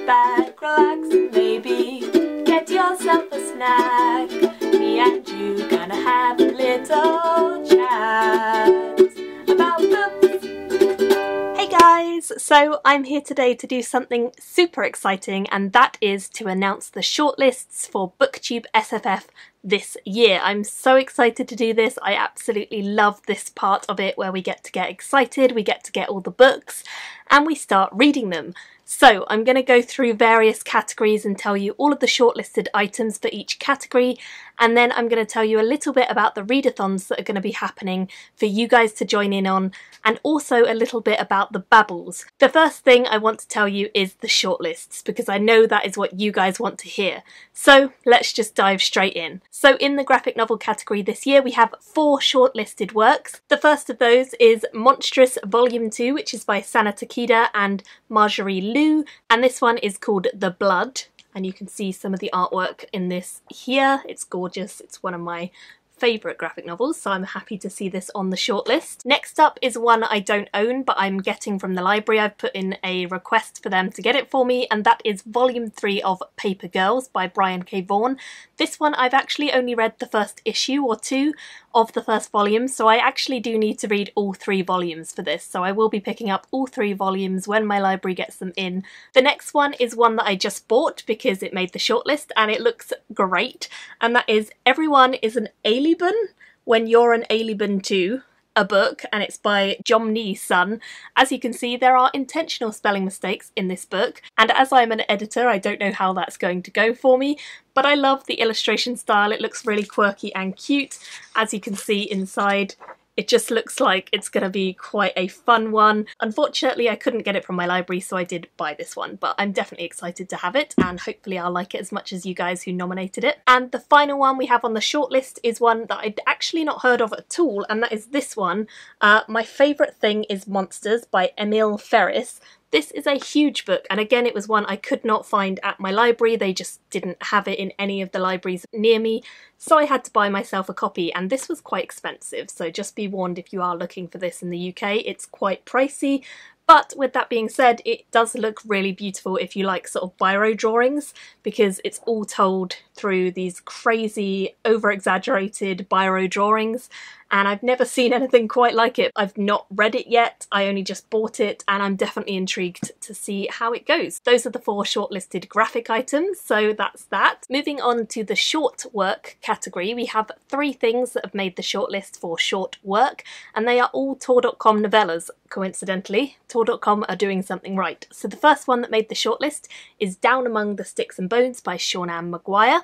back, relax, and maybe get yourself a snack. Me and you gonna have a little chat about books. Hey guys! So I'm here today to do something super exciting, and that is to announce the shortlists for BooktubeSFF this year. I'm so excited to do this. I absolutely love this part of it where we get excited, we get to get all the books, and we start reading them. So I'm going to go through various categories and tell you all of the shortlisted items for each category, and then I'm going to tell you a little bit about the readathons that are going to be happening for you guys to join in on, and also a little bit about the Babbles. The first thing I want to tell you is the shortlists, because I know that is what you guys want to hear. So let's just dive straight in. So in the graphic novel category this year we have 4 shortlisted works. The first of those is Monstrous Volume 2, which is by Sana Takeda and Marjorie Liu, and this one is called The Blood, and you can see some of the artwork in this here. It's gorgeous. It's one of my favourite graphic novels, so I'm happy to see this on the shortlist. Next up is one I don't own but I'm getting from the library. I've put in a request for them to get it for me, and that is Volume 3 of Paper Girls by Brian K. Vaughan. This one I've actually only read the first issue or 2 of the first volume, so I actually do need to read all 3 volumes for this, so I will be picking up all 3 volumes when my library gets them in. The next one is one that I just bought because it made the shortlist and it looks great, and that is Everyone is an Alien When You're an Alien Too, a book, and it's by Jomni's son. As you can see, there are intentional spelling mistakes in this book, and as I'm an editor I don't know how that's going to go for me, but I love the illustration style. It looks really quirky and cute. As you can see inside, it just looks like it's going to be quite a fun one. Unfortunately, I couldn't get it from my library, so I did buy this one, but I'm definitely excited to have it, and hopefully I'll like it as much as you guys who nominated it. And the final one we have on the shortlist is one that I'd actually not heard of at all, and that is this one. My Favourite Thing is Monsters by Emil Ferris. This is a huge book, and again it was one I could not find at my library. They just didn't have it in any of the libraries near me, so I had to buy myself a copy, and this was quite expensive, so just be warned if you are looking for this in the UK, it's quite pricey. But with that being said, it does look really beautiful if you like sort of biro drawings, because it's all told through these crazy, over-exaggerated biro drawings, and I've never seen anything quite like it. I've not read it yet, I only just bought it, and I'm definitely intrigued to see how it goes. Those are the 4 shortlisted graphic items, so that's that. Moving on to the short work category, we have 3 things that have made the shortlist for short work, and they are all Tor.com novellas, coincidentally. Tor.com are doing something right. So the first one that made the shortlist is Down Among the Sticks and Bones by Sean Ann Maguire.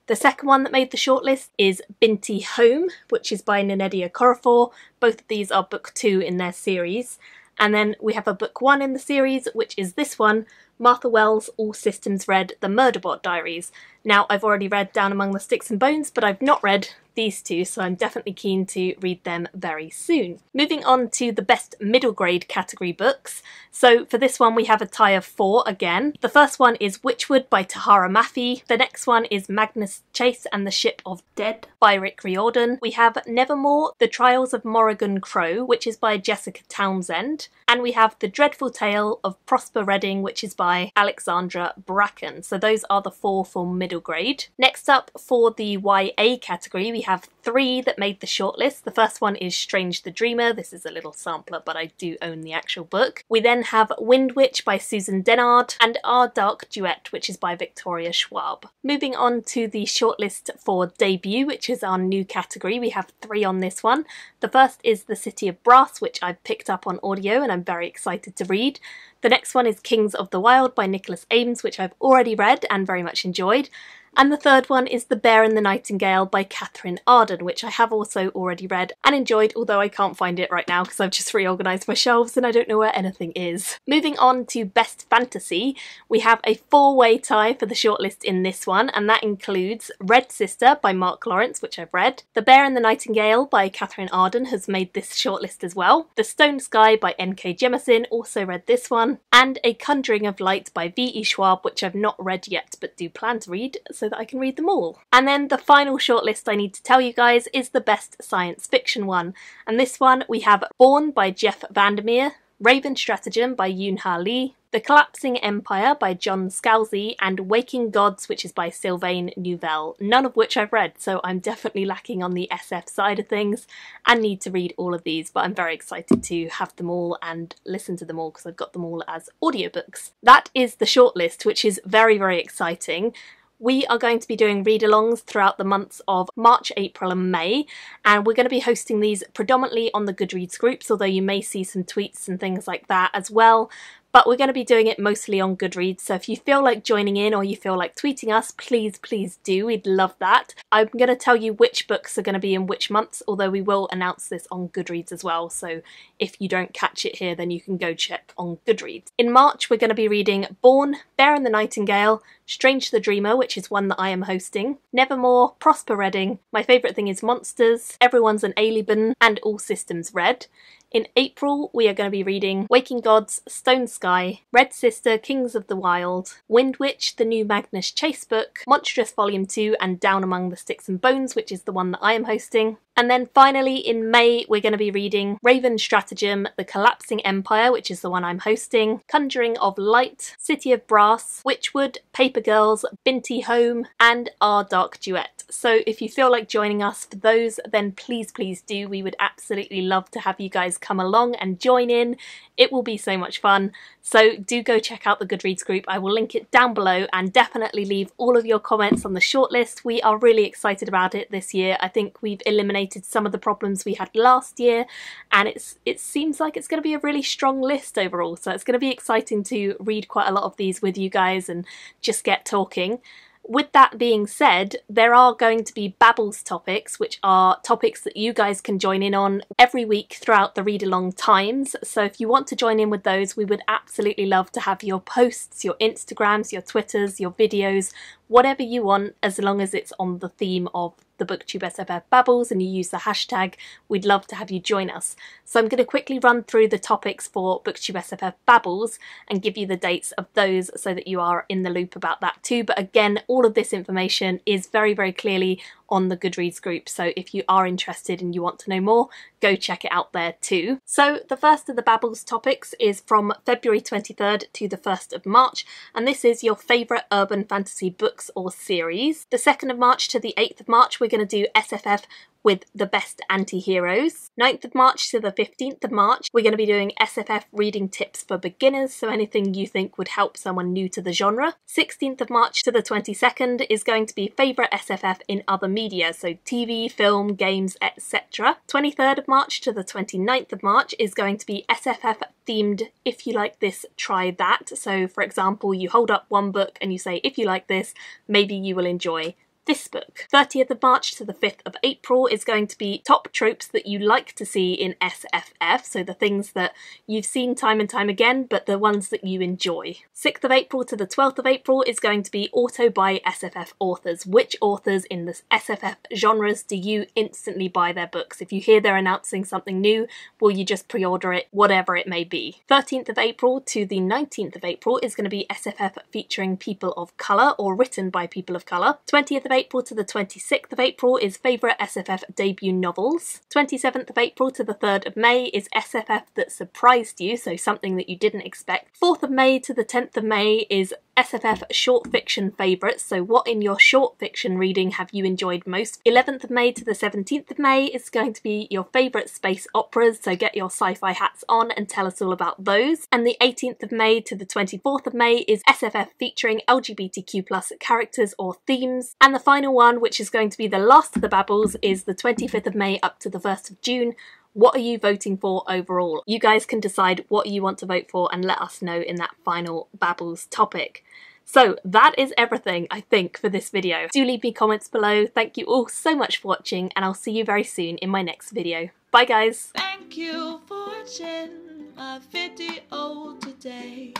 The second one that made the shortlist is Binti Home, which is by Nnedi Okorafor. Both of these are book 2 in their series. And then we have a book 1 in the series, which is this one, Martha Wells' All Systems Read, The Murderbot Diaries. Now, I've already read Down Among the Sticks and Bones, but I've not read these 2, so I'm definitely keen to read them very soon. Moving on to the best middle grade category books. So for this one we have a tie of 4 again. The first one is Witchwood by Tahara Mafi. The next one is Magnus Chase and the Ship of Dead by Rick Riordan. We have Nevermore, The Trials of Morrigan Crow, which is by Jessica Townsend. And we have The Dreadful Tale of Prosper Redding, which is by Alexandra Bracken. So those are the 4 for middle grade. Next up for the YA category, we have 3 that made the shortlist. The first one is Strange the Dreamer. This is a little sampler, but I do own the actual book. We then have Wind Witch by Susan Dennard and Our Dark Duet, which is by Victoria Schwab. Moving on to the shortlist for debut, which is our new category. We have 3 on this one. The first is The City of Brass, which I've picked up on audio and I'm very excited to read. The next one is Kings of the Wild by Nicholas Eames, which I've already read and very much enjoyed. And the third one is The Bear and the Nightingale by KATHERINE Arden, which I have also already read and enjoyed, although I can't find it right now because I've just reorganised my shelves and I don't know where anything is. Moving on to Best Fantasy, we have a 4-way tie for the shortlist in this one, and that includes Red Sister by Mark Lawrence, which I've read. The Bear and the Nightingale by KATHERINE Arden has made this shortlist as well. The Stone Sky by N.K. Jemisin, also read this one. And A Conjuring of Light by V.E. Schwab, which I've not read yet but do plan to read, so that I can read them all. And then the final shortlist I need to tell you guys is the best science fiction one. And this one we have Born by Jeff Vandermeer, Raven Stratagem by Yoon-Ha Lee, The Collapsing Empire by John Scalzi, and Waking Gods, which is by Sylvain Nouvelle, none of which I've read, so I'm definitely lacking on the SF side of things and need to read all of these, but I'm very excited to have them all and listen to them all because I've got them all as audiobooks. That is the shortlist, which is very, very exciting. We are going to be doing read-alongs throughout the months of March, April and May, and we're going to be hosting these predominantly on the Goodreads groups, although you may see some tweets and things like that as well. But we're going to be doing it mostly on Goodreads, so if you feel like joining in or you feel like tweeting us, please do, we'd love that. I'm going to tell you which books are going to be in which months, although we will announce this on Goodreads as well, so if you don't catch it here then you can go check on Goodreads. In March we're going to be reading Born, Bear and the Nightingale, Strange the Dreamer, which is one that I am hosting, Nevermore, Prosper Reading, My Favourite Thing is Monsters, Everyone's an Alien, and All Systems Red. In April, we are going to be reading Waking Gods, Stone Sky, Red Sister, Kings of the Wyld, Wind Witch, the new Magnus Chase book, Monstrous Volume 2, and Down Among the Sticks and Bones, which is the one that I am hosting. And then finally in May, we're going to be reading Raven Stratagem, The Collapsing Empire, which is the one I'm hosting, Conjuring of Light, City of Brass, Witchwood, Paper Girls, Binti Home, and Our Dark Duet. So if you feel like joining us for those, then please do. We would absolutely love to have you guys come along and join in. It will be so much fun. So do go check out the Goodreads group. I will link it down below, and definitely leave all of your comments on the shortlist. We are really excited about it this year. I think we've eliminated some of the problems we had last year, and it seems like it's going to be a really strong list overall. So it's going to be exciting to read quite a lot of these with you guys and just get talking. With that being said, there are going to be Babbles topics, which are topics that you guys can join in on every week throughout the read-along times. So if you want to join in with those, we would absolutely love to have your posts, your Instagrams, your Twitters, your videos, whatever you want, as long as it's on the theme of the BooktubeSFF Babbles and you use the hashtag. We'd love to have you join us. So I'm going to quickly run through the topics for BooktubeSFF Babbles and give you the dates of those so that you are in the loop about that too. But again, all of this information is very clearly on the Goodreads group, so if you are interested and you want to know more, go check it out there too. So the first of the Babbles topics is from February 23rd to the 1st of March, and this is your favourite urban fantasy books or series. The 2nd of March to the 8th of March we're going to do SFF with the best anti-heroes. 9th of March to the 15th of March we're going to be doing SFF reading tips for beginners, so anything you think would help someone new to the genre. 16th of March to the 22nd is going to be favourite SFF in other media, so TV, film, games, etc. 23rd of March to the 29th of March is going to be SFF themed if you like this, try that. So for example, you hold up one book and you say, if you like this, maybe you will enjoy this book. 30th of March to the 5th of April is going to be top tropes that you like to see in SFF, so the things that you've seen time and time again, but the ones that you enjoy. 6th of April to the 12th of April is going to be auto buy SFF authors. Which authors in the SFF genres do you instantly buy their books? If you hear they're announcing something new, will you just pre-order it, whatever it may be? 13th of April to the 19th of April is going to be SFF featuring people of colour or written by people of colour. 20th of April to the 26th of April is favourite SFF debut novels. 27th of April to the 3rd of May is SFF that surprised you, so something that you didn't expect. 4th of May to the 10th of May is SFF short fiction favourites, so what in your short fiction reading have you enjoyed most? 11th of May to the 17th of May is going to be your favourite space operas, so get your sci-fi hats on and tell us all about those. And the 18th of May to the 24th of May is SFF featuring LGBTQ+ characters or themes. And the final one, which is going to be the last of the Babbles, is the 25th of May up to the 1st of June. What are you voting for overall? You guys can decide what you want to vote for and let us know in that final Babbles topic. So that is everything, I think, for this video. Do leave me comments below. Thank you all so much for watching, and I'll see you very soon in my next video. Bye guys! Thank you for watching my video today.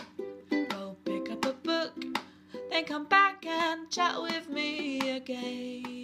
Go pick up a book, then come back and chat with me again.